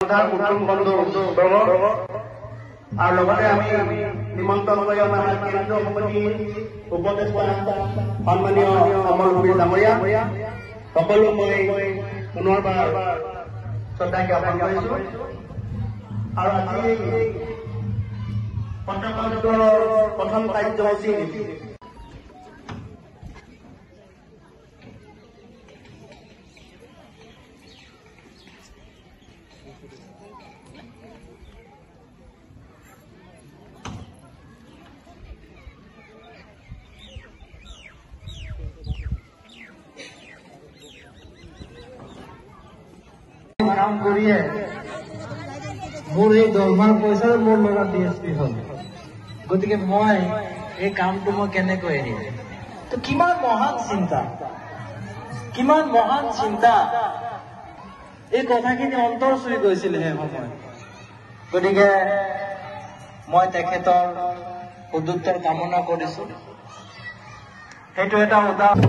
শ্ৰদ্ধাৰ উত্তম বন্ধু আৰু লগতে আমি নিমন্ত্ৰণ কৰি আমাৰ কেন্দ্ৰীয় সমিতিৰ উপদেষ্টা সন্মানীয় কমল ভূমি ডাঙৰীয়া সকলো মই পুনৰবাৰ শ্ৰদ্ধা জ্ঞাপন কৰিছো। আৰু আজি পতাকা উত্তোলনৰ প্ৰথম কাৰ্যসূচী কাম কৰিয়ে মোৰ এই দৰমহাৰ পইচাৰে মোৰ ল'ৰা DSP হ'ল। গতিকে মই এই কামটো মই কেনেকৈ এৰিম? তো কিমান মহান চিন্তা এই কথাখিনি অন্তৰ চুই গৈছিল সেই সময়ত। গতিকে মই তেখেতৰ সদুত্তৰ কামনা কৰিছো। সেইটো এটা উদাহৰণ।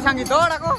Sangit dora ko.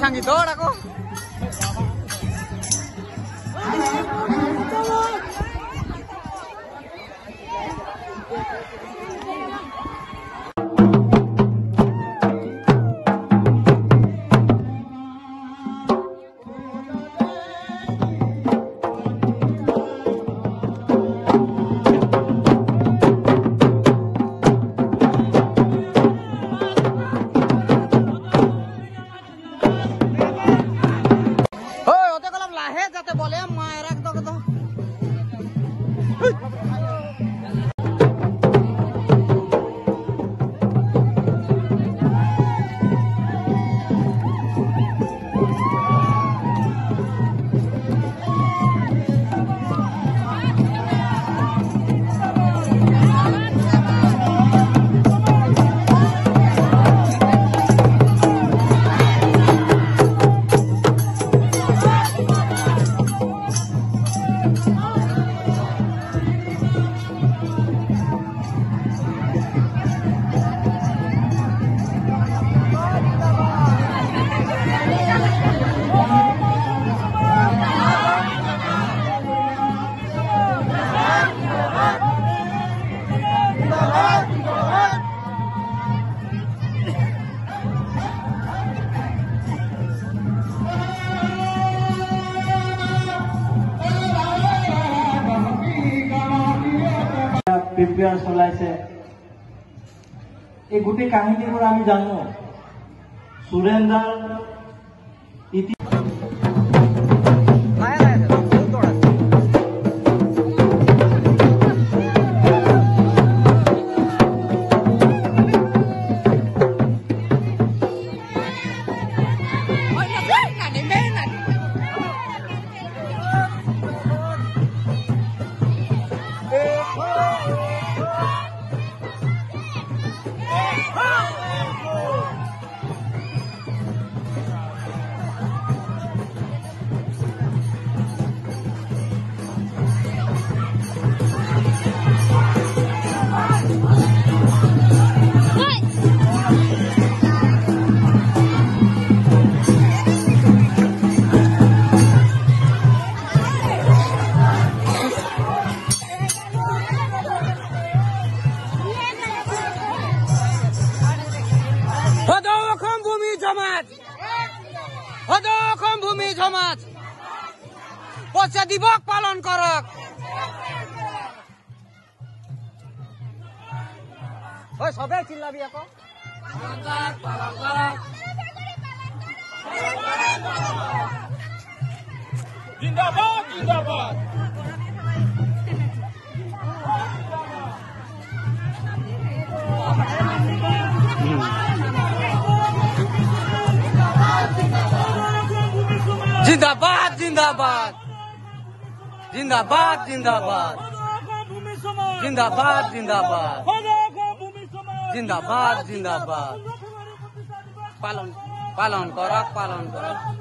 Sangit dora ko. Prepare চলাইছে এই গোটেই কাহিনীবোৰ আমি জানো সুৰেন্দ্ৰ ভূমি সমাজ পঞ্চায়েত দিবস পালন কৰক। সবে চিল্লাবি আকৌ জিন্দাবাদ জিন্দাবাদ जिंदाबाद जिंदाबाद जिंदाबाद जिंदाबाद जिंदाबाद जिंदाबाद जिंदाबाद जिंदाबाद पालन पालन करक पालन करक।